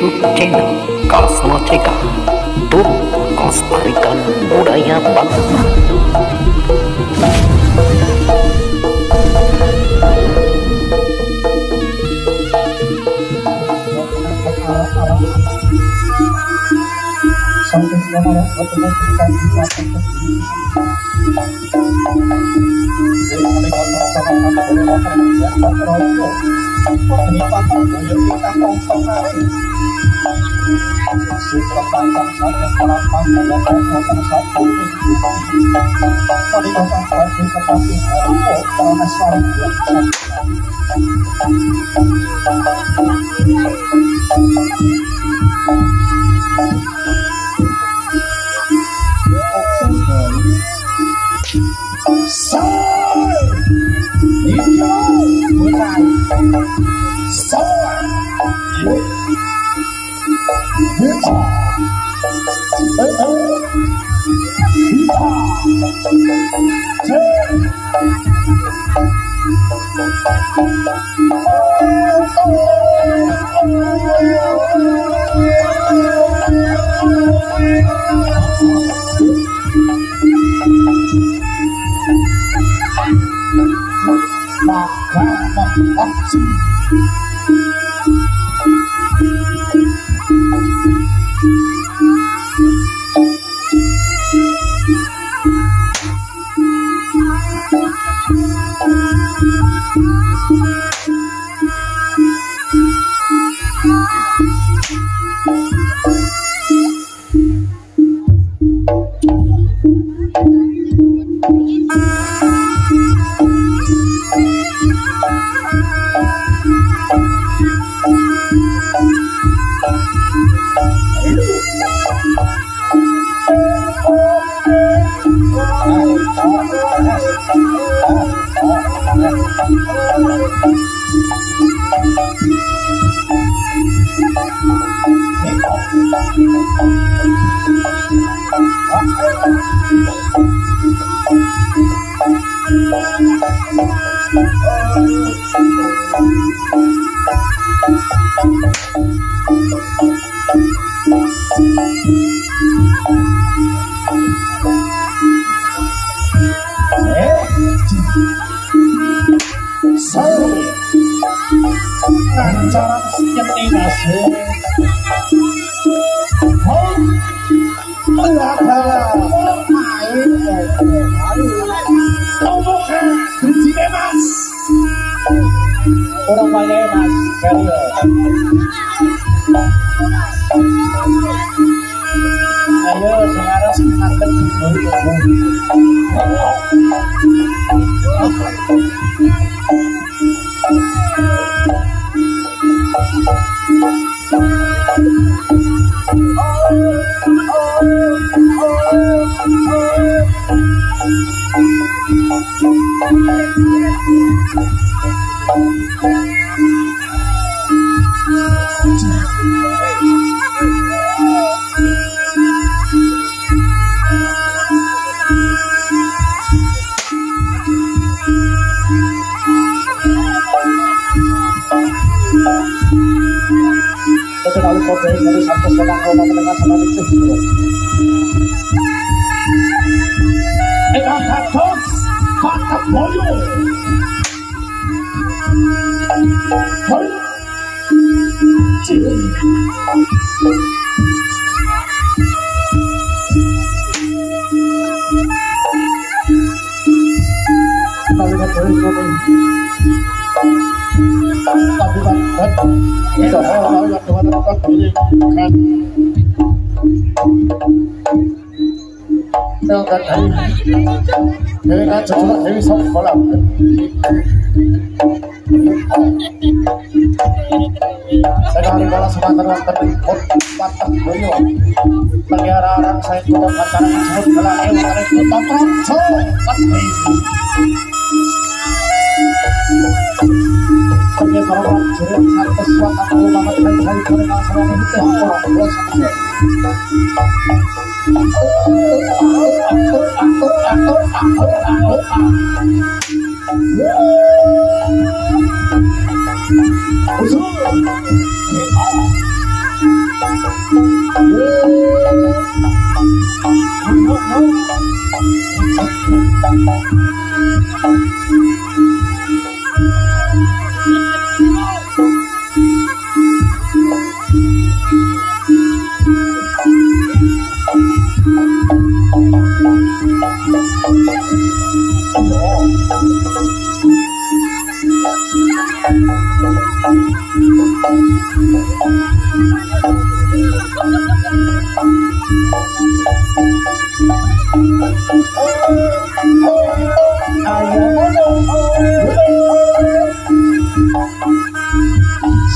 YouTube channel Kasma Ceka untuk melestarikan budaya bangsa. Sampai kemana bertemu dengan kita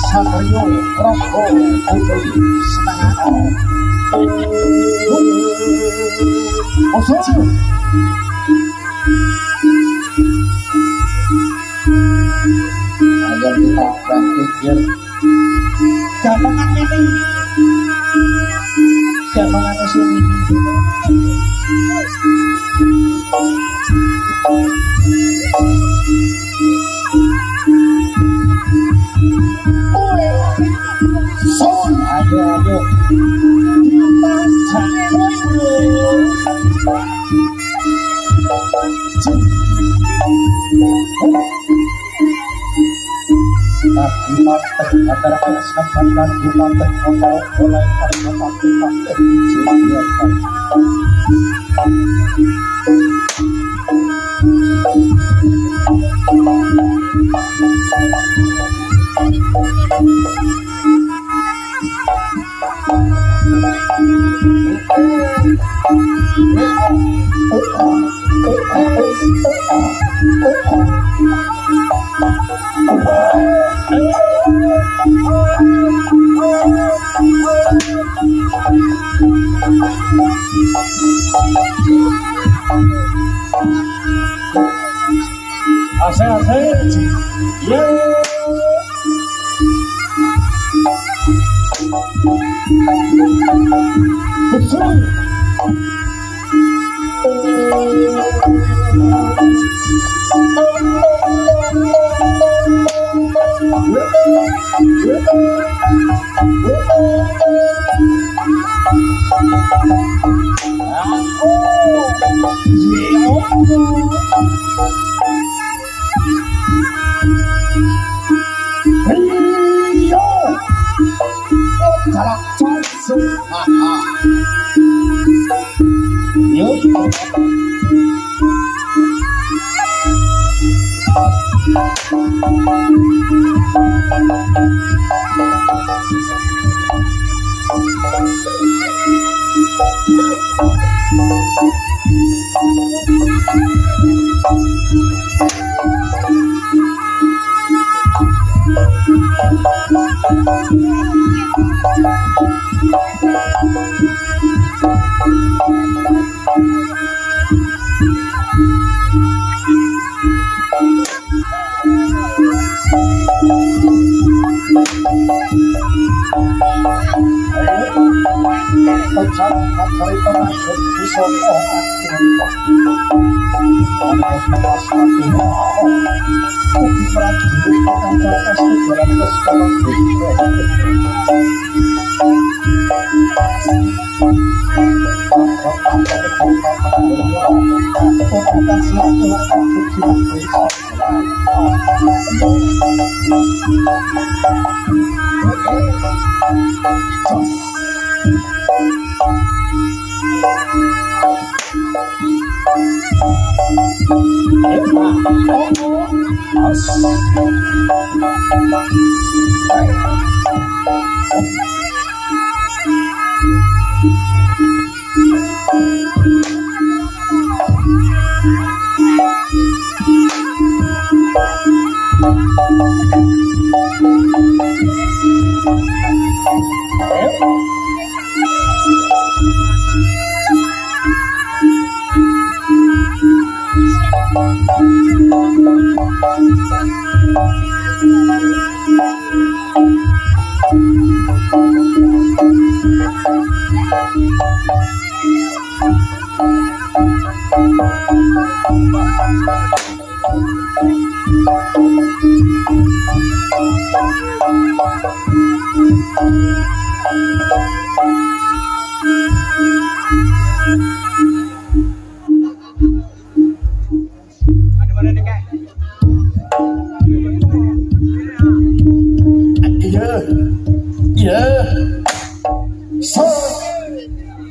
Satrio Roko Putri Setengah Osotio ayo kita berpikir gampang ini gampang suami son ayo kita antara kesempatan dan jumat oleh karena tapi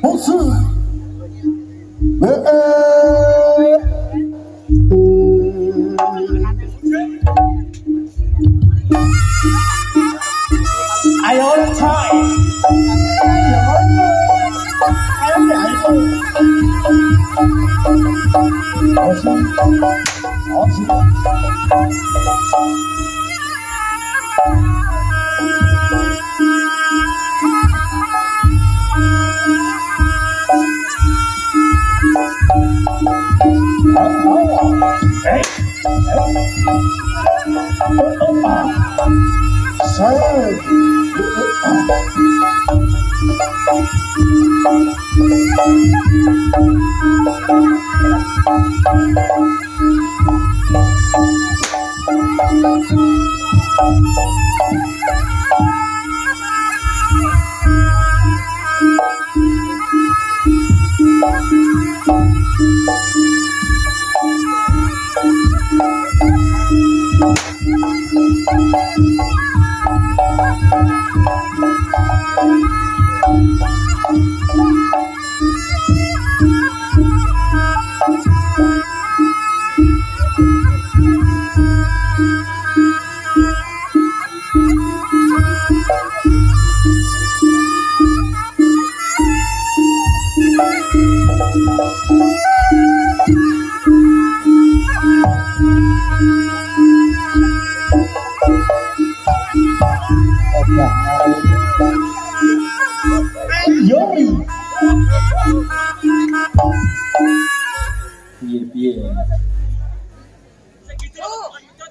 musuh. Ayo coy. Ayo ayo.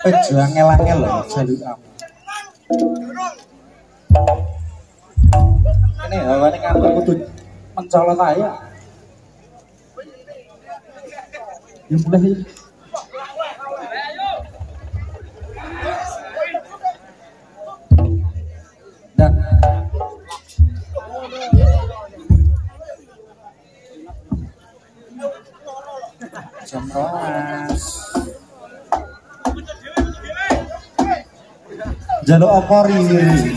Pejuang ngelangel loh jalur apa ini hawane ngantuk kudu mencolot aja ya mulai dan jam 12 jaluk apa riri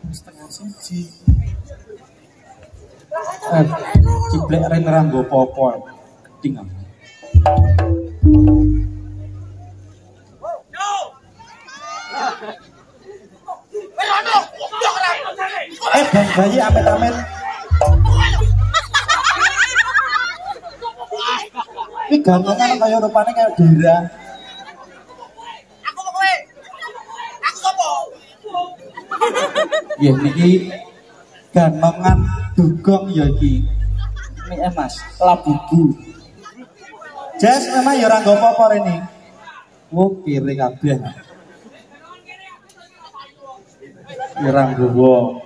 setengah siji ciblek ren ranggo popo geding bang bayi amit-amit ini gantungan kayak rupanya kayak dura. Aku mau kowe. Aku sopo? Ya niki gantungan dugong ya iki. Ini Mas, labubu. Jas memang ya ora nggo apa-apa rene. Oh, kiri kabeh. Ya ora nggowo.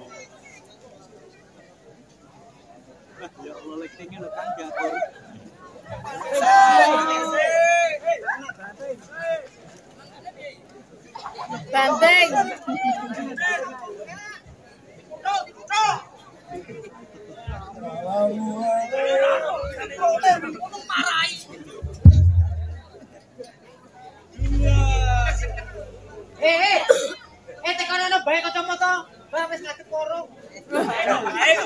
Banteng. Tekan ana bae kacamata. Lah wis ngadep koro. Ayo.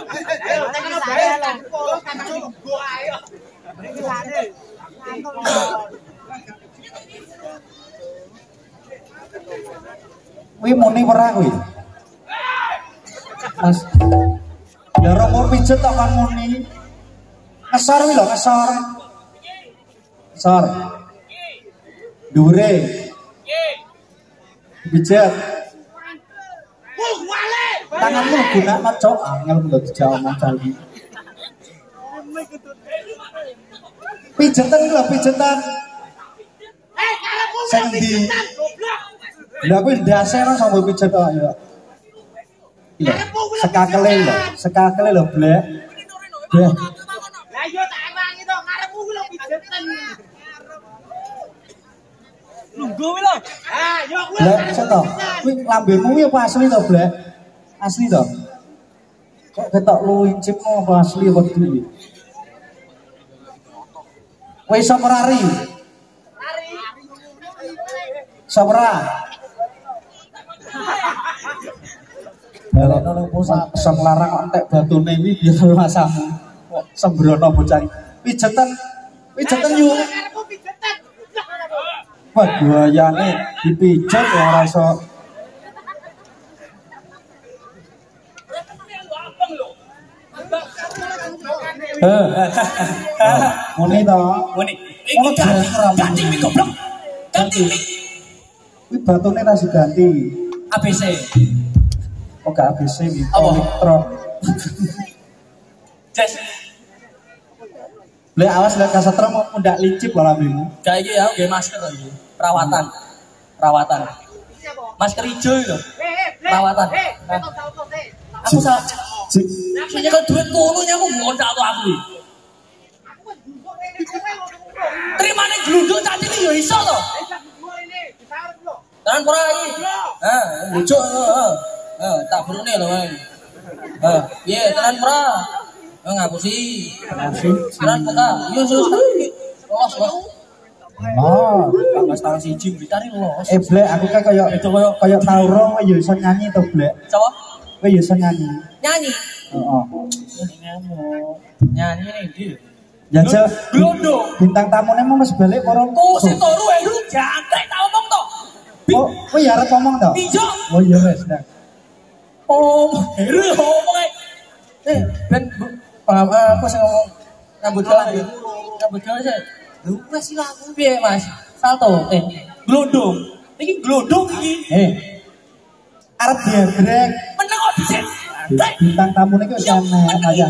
Tekan ana bae ngadep koro kancu go ayo. Wih muni perang wih Mas ya rongor pijet tak kan muni ngesor wih lho ngesor ngesor dure pijet tanganmu guna macok angel menurut jauh macam pijetan lho pijetan sendi lah kuwi ndase nang sambo pijet kok ya. Iya, sekakele lho, Blek. Blek. Lah yo tak ewangi to, ngarepmu kuwi lho pijeten. Lungguh kuwi lho. Ah, yo kuwi. Blek, seto. Kuwi lambemu kuwi apa asli to, Blek? Asli to? Kok ketok lu incipmu apa asli apa dulu? Kowe iso merari? Lari. Iso merah? Balik nang pusat sing larang entek batune iki ya masamu. Kok sembrono bocah. Pijetan yuk. Karepku pijetan. Wah, buayane dipijet ya ora iso. Muni to. Muni. Iki ganti mi goblok. Ganti mi. Kuwi batune ta diganti. ABC. Oh, gak ABC iki. Apa? Elektron. Jas. Lek awas lek kasetro mau ndak licip lah lambemu. Kayak iki ya nggih masker iki. Perawatan. Masker hijau itu. Perawatan. Aku salah. Jik. Sing nyekel duit kononya aku ngontak to aku iki. Terimane glunduk tadi iki ya iso to. Tenan ora iki. Lucu. Tak burune lho. Piye tenan ora? Ngapusi. Tenan kok. Yo sus. Los. Oh, Tanggal tahun siji Blitar iki los. Blek aku kan kaya Tauro ya iso nyanyi to, Blek. Coba Kowe ya iso nyanyi. nyanyi. Heeh. Nyanyi ning ndi? Jajal Glondong. bintang tamune mau wis balik karo. Oh, sing turu lu jantek tak omong to. Oh, kowe ya arep ngomong to? Iya. Oh iya wes, nah. Oh, heru omong ae. Ben apa sing ngomong rambut gawe ya? Rambut gawe sih. Lu wes sih aku piye, Mas? Salto. Glondong. Iki glondong iki. Arep diadrek. Meneng kok dhisik. Bintang tamune iki wis enek aja.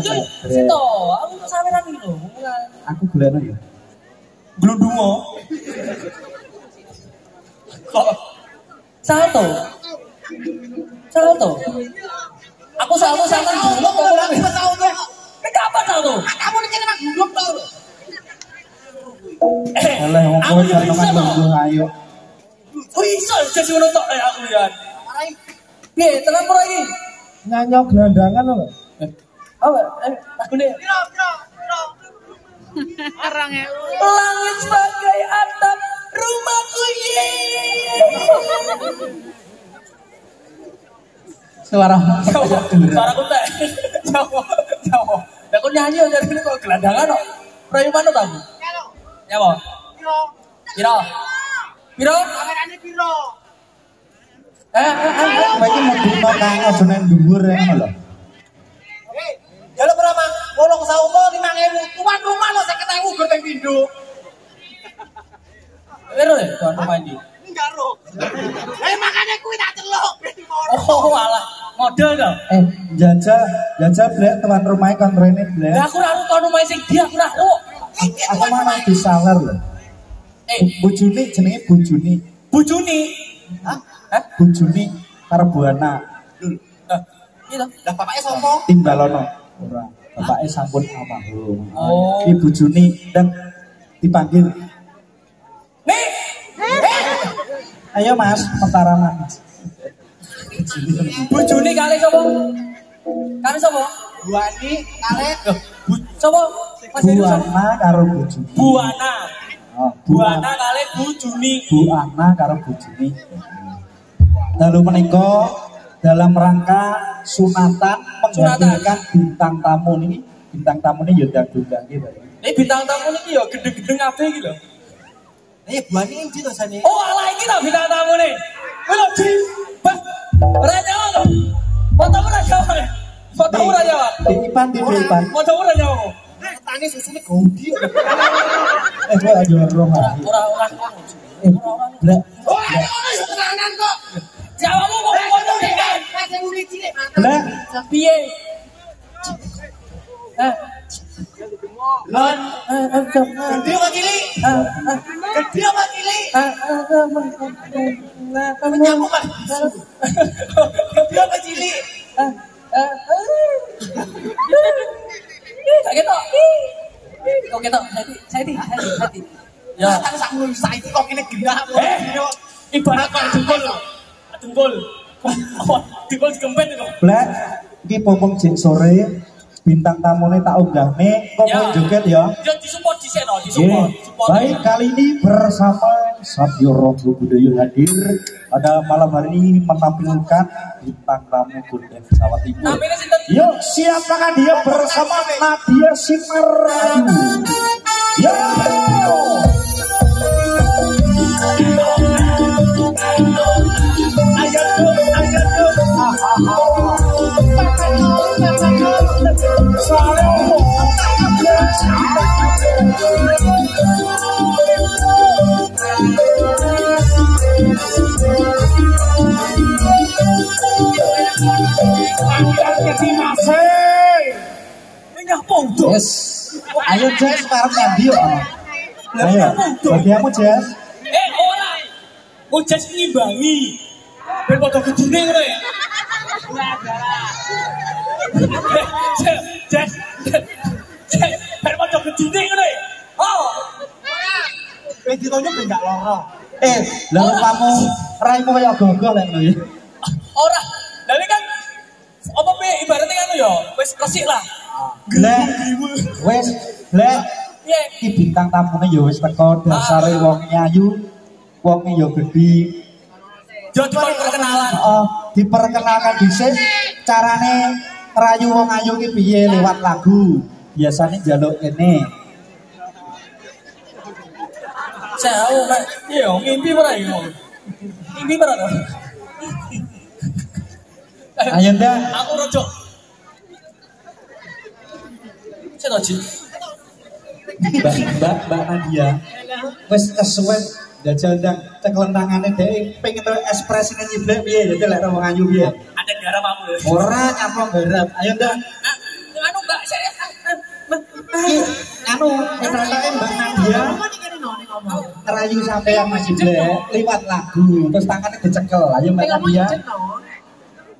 Sito, aku kok sampean iki lho. Aku golekno ya. Glondongo. Kok salto. Aku salto sampean dulu kok ora tau to. Kapan salto? Kamu nek nang gulung to. Oleh wong kowe jangan ngomong ayo. Oh iso jadi ngono tok aku ya. Piye, tenan ora iki? Nyanyok gelandangan lho. Apa? Lagune Piro. langit sebagai atap rumahku ye. Suara Suaraku teh. Jawa. Lah kok nyanyi jadi ini kok gelandangan kok. Rayu mana tamu? Nyawa. Piro? Kamerane piro? kowe iki mudune kang aja nang dhuwur ngono lho. Jaluk berapa? Wolong sauko 5.000. Tuan rumah lo 50.000 gur teng pindho. Piro ya tuan rumah ini? Enggak ro. Makane kuwi tak celuk. Oh alah, model to. Jajal Blek tuan rumah kon rene Blek. Lah aku ora tuan rumah sing dia aku ora ro. Aku mana disawer lho. Bojone jenenge Bojone. Bojone. Hah? Bojone karo Buana. Iya to. Lah bapake sapa? Timbalono. Ora. Bapake sampun almarhum. Oh. Iki Bojone dan dipanggil. Nih. Ayo Mas, mentara Mas. Bojone kali sapa? Kali sapa? Buani kalih Sapa? Mas Heru sapa? Buana karo Bojone. Buana. Oh, Buana kali Bojone. Buana karo Bojone. Lalu menika dalam rangka sunatan menghadirkan bintang tamu ini. Bintang tamu ini ya ndang-ndang gitu. Bintang tamu niki ya gedeng-gedeng kabeh iki lho. Buani endi to sane? Oh, alah iki lho bintang tamu nih. Kuwi lho di. Ora nyawa lho. Fotomu ora nyawa. Fotomu ora nyawa. Ipan di Ipan. Fotomu ora nyawa. Tani susune gondi. Kowe aja roh. Ora. Blek. Oh, ono yo tenanan kok. Jawamu kok foto nek. Pas sing muni cilik. Blek. Piye? Lon. Gede apa cilik? Gede apa cilik? Nyamuk kan. Gede apa cilik? Tak ketok. Kok ketok? Saya ya. Tak sak ngono saiki kok kene genah. Ibarat kok dengkul. Dengkul. Dengkul dikempet itu. Blek. Iki popong jek sore bintang tamune tak unggahne kok Ya. joget ya. Ya disupport di sini, Oke. disupport. Baik, kali ini bersama Sabyo Rogo Budoyo hadir pada malam hari ini menampilkan bintang tamu Golden Jawa Timur. Namanya sinten? Yuk, siapakah dia bersama Nadia Simarayu? Yo. Yes. Ayo Jess, sekarang nanti yuk. Ayo, bagianmu Jess. Ora. Kok jas ngimbangi. Ben padha gedune ngono ya. Jas. Ben padha gedune ngono ya. Oh. Wis ditonyo ben gak lara. Lalu kamu raimu kayak gogol lek ngono ya. Ora. Lah ini kan apa piye ibaratnya kan ya wis resik lah. Lek wes lek Piye? iki bintang tamune ya wis teko dasare wong nyayu, wonge ya gedhi. Yo dipun perkenalan. Diperkenalkan dhisik carane rayu wong ayu ki piye lewat lagu. Biasane njaluk kene. Jauh mek. Iya, ngimpi ora iki. Ngimpi ora to? Ayo ndak. Aku rojo. Saya Ji. Mbak Nadia. Wis kesuwen jajal ndang ceklen tangane dhek pengen tau ekspresine nyiblek piye dadi lek wong ayu piye. Ada garam aku. Ora nyaplok garap. Ayo ndak. Anu Mbak saya Anu ceritanya Mbak Nadia ngerayu sampean Mas Jiblek lewat lagu terus tangannya dicekel. Ayo Mbak Nadia.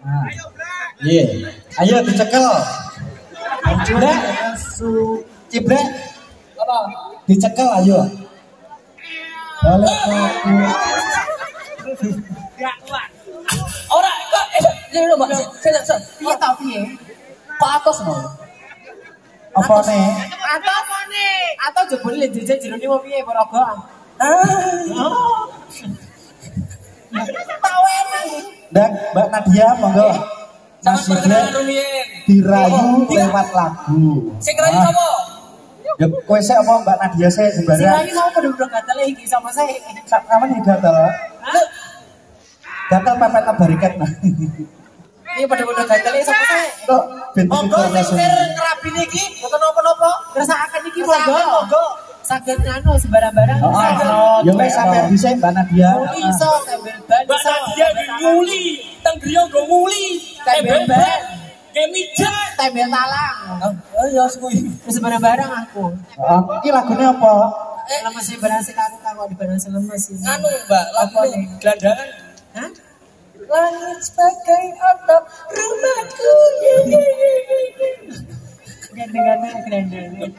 Nah. Iya. Ayo dicekel. Jiblek. Jiblek. apa? Dicekel ayo. Balik lagu. Gak kuat. Ora kok ini lho Mbak. Saya Piye ta piye? Kok atos no? Apa nih? Atau jebule le jeje jerone mau piye Paraga? Tawenan. Dan Mbak Nadia monggo. Sama Mas Jiblek perkenalan rumiyin. dirayu lewat lagu. Sing keren sapa? Ya kowe sik apa Mbak Nadia sik Sing sembarang. lagi mau padha gatel iki sama saya. Sama nih gatel. Gatel pepet bariket nah. Iya padha-padha gatel sama saya. Kok bentuk Monggo langsung. sir ngerabine iki boten napa-napa. Ngrasakaken iki monggo. Saged nganu sembarang-barang. Ya wes sampai bisa Mbak Nadia. Iso tembel ban Mbak iso. Nadia nguli, teng griya nggo nguli. Tembel ban. Kayak mijat. Tembel talang. Oh ya kuwi. Wis sembarang aku. Iki lagunya apa? Lemes sih berhasil aku kok di berhasil lemes sih. Anu Mbak, lagu gelandangan. Hah? Langit sebagai atap rumahku. Gandeng-gandeng.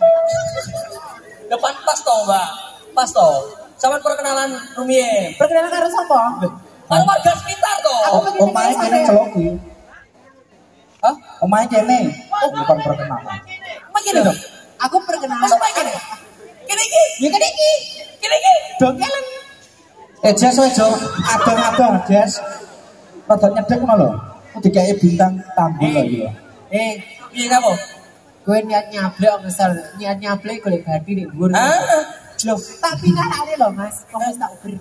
Depan pas toh Mbak, pas toh. Sama perkenalan rumiyin. Perkenalan karo sapa? Kan warga sekitar toh. Omahe kene celok kuwi. Hah? Omahe kene. Bukan perkenalan. Apa gini dong? Aku perkenalan. Masa apa gini? Gini iki. Ya kan iki. Gini iki. Dongelen. Jess wes jo, adong-adong Jess. Rada nyedek ngono lho. Dikei bintang tamu lho iki lho. Piye kamu? Gue niat nyablek ngesel, niat nyablek golek badi ning dhuwur. Ah. Loh, tapi kan ada loh Mas. Kok wis tak uber.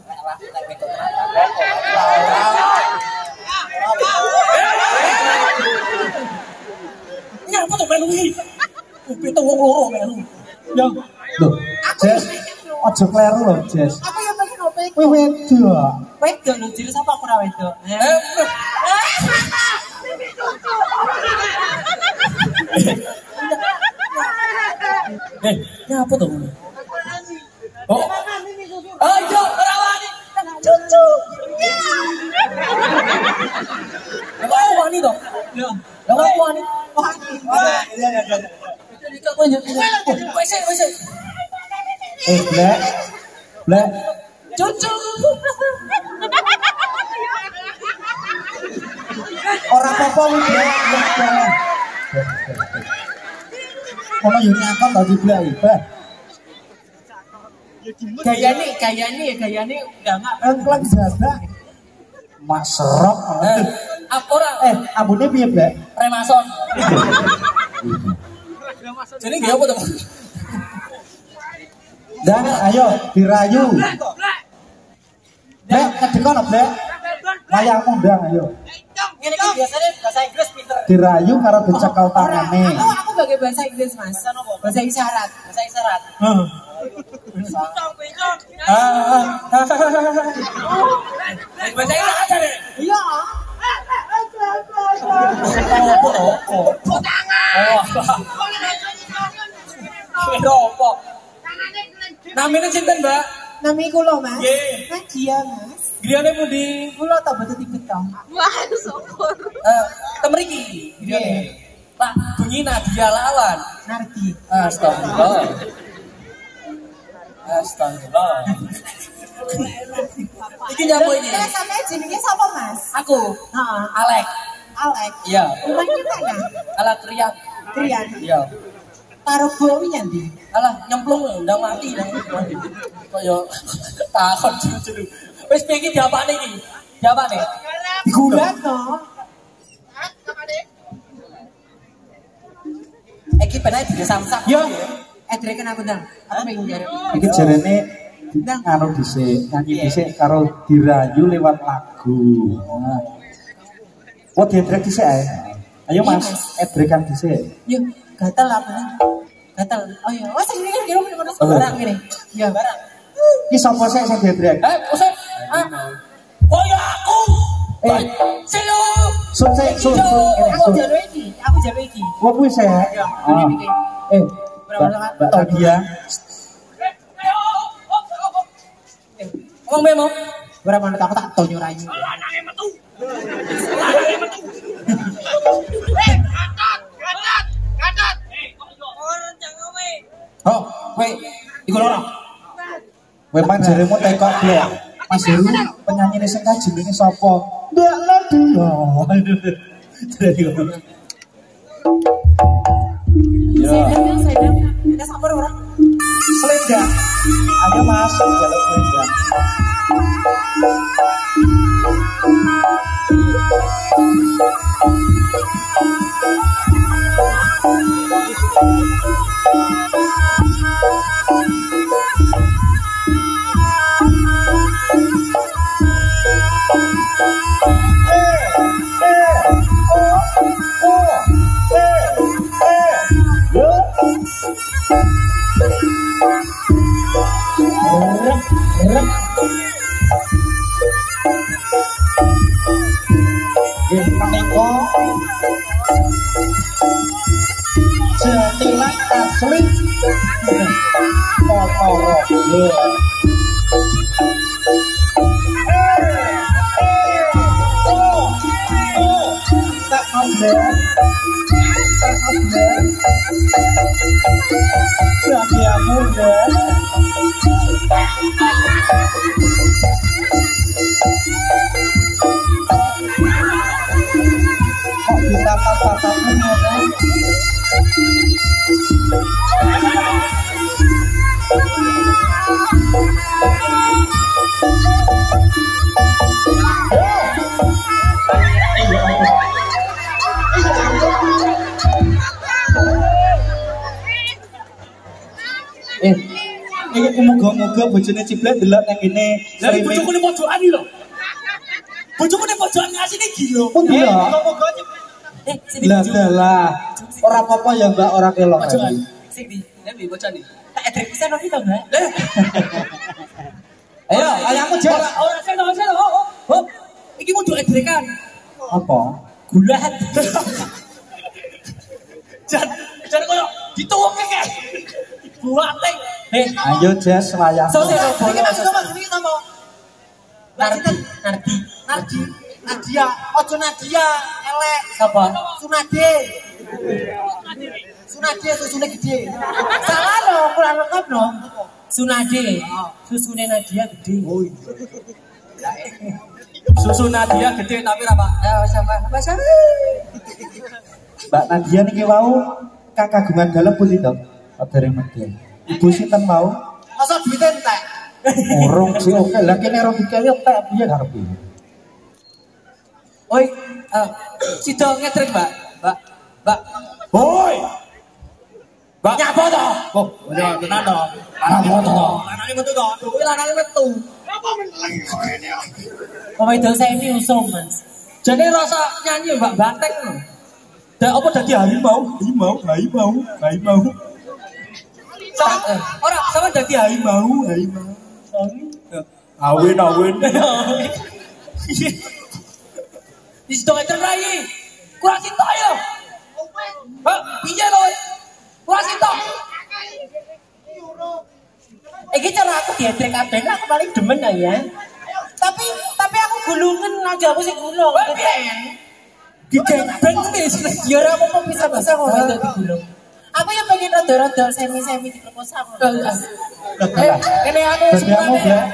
Ini apa tuh melu iki? Pitu wong loro melu. Yo. Lho, Jess. Aja kleru lho, Jess. Aku yang pengen opek. Kowe wedok. Wedok lho, jadi sapa aku ora wedok. Ini apa tuh? Oh. Ayo, rawani. Cucu. Apa aku wani toh? Ya. Apa aku wani? Blek. Blek. Cucu. Ora apa-apa wis Blek. Ono yo nyakon ta ciblek iki. Gayane udah enggak pelan jabak. Mak serok. Ora ambune piye, Blek? remason. Jadi dia apa tuh? Dan ayo dirayu. Blek, kedekon Blek. Layang undang ayo. Ini kan biasanya bahasa Inggris pinter. Dirayu karo dicekel tangane. Aku pakai bahasa Inggris, Mas. Bahasa isyarat. Bahasa Inggris aja deh. Iya. Ropok. Namanya sinten, Mbak? Nami kula, Mas. Nggih. Nadia, Mas. Griyane pundi? Kula tak betul tipe tong. Wah, syukur. Temriki. Griyane. Pak, bunyi Nadia Lalan. Nardi. Astagfirullah. Iki nyapa ini? Saya sampai jenenge sapa, Mas? Aku. Heeh. Alek. Alek. Iya. Rumahnya mana? Alat teriak. Krian. Iya. Karo bowi nyandi. Alah nyemplung ndang mati. Kaya takon juru-juru. Wis piye iki diapane iki? Diapane? Gulat no. Iki bener di samsak. Yo. Drekan aku ndang. Aku pengen jare. Iki jarene anu dhisik, nyanyi dhisik karo dirayu lewat lagu. Nah. Oh, diedrek dhisik ae. Ayo Mas, edrekan dhisik. Yo, gatal apa nih? Gatal. Oh iya. Oh, sing iki kira bener barang ngene. Ya, barang. Iki sapa sih sing diedrek? Usah. Koyo aku. Selo. Aku jare iki. Oh, kuwi sih. Mbak Nadia. Ngomong memo. Berapa menit aku tak tonyo rayu. Gatot. Oh, kowe iku loro. Kowe panjeremu tekok Blek. Mas Heru penyanyi sing jenenge sapa? Mbak Nadia. Sedang. Ada sampur orang. Selendang. Ayo masuk jalur selendang. Menika jatilan asli Motoro. Tak ambil. Bahagia muda. Kok ditata-tatakan ngono? Iki muga-muga bojone Ciblek delok nang kene. Lah bojoku ning pojokan iki lho. Bojoku ning pojokan ngasine gila. Pundi ya? Sini Lah. Ora apa-apa ya, Mbak, ora kelok. pojokan. Sing di, lebih bojone. Tak edrek pisan kok to, Mbak. Ayo, ayamku Jas. Ora seno. Hop. Iki kudu edrekan. Apa? Gulat. Jan koyo dituwuke kae. Buate. Ayo Jas wayang. Nadia, ojo Nadia, elek. Sapa? Sunade susune gede. Salah lho, kurang lengkap lho. Sunade. Susune Nadia gede. Susu Nadia gede tapi apa? Sama. Mbak Nadia niki wau kakagungan dalam pun itu dari medel. Ibu sinten mau? Masa duit entek. Urung sih oke lah kene rong dikene tek piye karepe. Oi, sido ngetrek, Mbak. Mbak. Woi. Mbak nyapa to? Oh, Ya, tenan to. Apa to? Lanane metu to. Kuwi lanane metu. Kok itu saya ini usum, Mas. Jadi rasa nyanyi Mbak Banteng lho. Apa dadi harimau? Harimau. Ora, sama dadi harimau. Awin. Di situ aja rai. Kurang sitok ya. Hah, piye lho? Kurang sitok. Iki cara aku diedrek kabeh aku paling demen ya. Tapi aku gulungen aja aku sing gulung. Dijebeng wis. Ya ora apa-apa bisa-bisa kok rada digulung. Aku ya pengen rada-rada semi-semi di proposal. Kene aku sepuranya.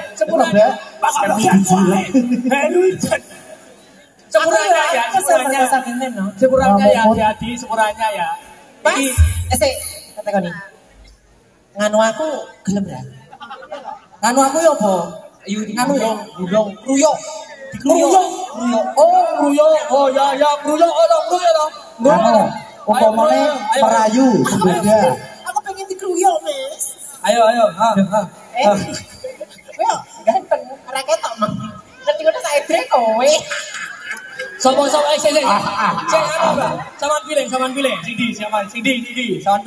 Sepuranya ya, sepuranya ya, hati-hati sepuranya ya. Mas, kata kau nih. Nganu aku gelem ya. Nganu aku ya apa? Nganu ya, kruyok. Oh ya, kruyok loh. Anu, umpamane merayu sepeda. Aku pengen dikruyok, Mas. Ayo. Yo, ganteng, ora ketok mah. Ngerti ngono sak edrek kowe. Sopo sik. Saman pilih. Sidi, saman pilih. Sidi saman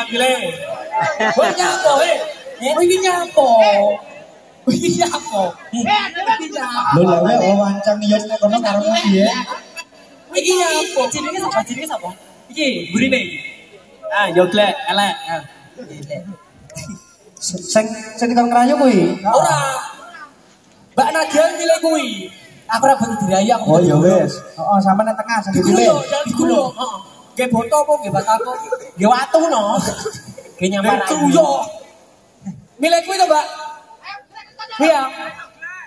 pilih. Woi nyapo, Wih nyapo. Lho lha kowe wawancang yo nek kono karo piye? Iki nyapo? Jenenge sapa? Iki burine. Yo glek, elek. Sing tukang ngerayu kuwi. Ora. Mbak Nadia milih kuwi. Aku ora butuh dirayu aku. Oh ya wis. Heeh, sampean nang tengah sing dipilih. Dikulo. Heeh. Nggih boto apa nggih batako? Nggih watu no. Nggih nyamar. Kruyok. Milih kuwi to, Mbak? Iya.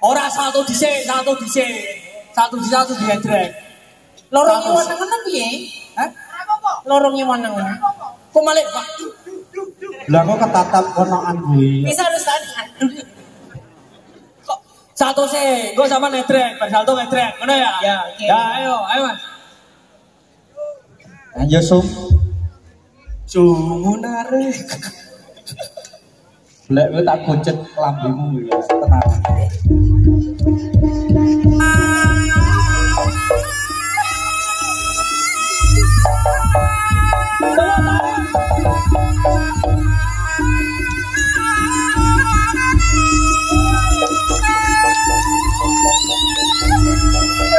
Ora satu dhisik. Satu diedrek. Lorong nyeweneng piye? Hah? Lorong nyeweneng. Kok malih, Pak? Lah kok ketatap konoan kuwi. Bisa harus aduh. Kok satu sih, gue sama netrek, salto netrek, mana ya? Ya, oke. Ya, ayo Mas. Ayo sum. Sumunare. Lek kowe tak gocet lambemu ya, tenang.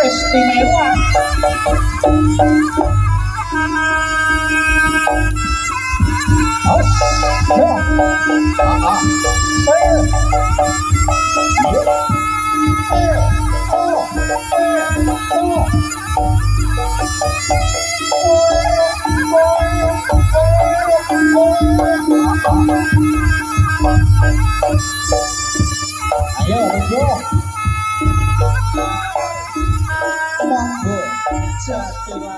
Istimewa. Ayo, Rujo. Monggo. Jatiwa.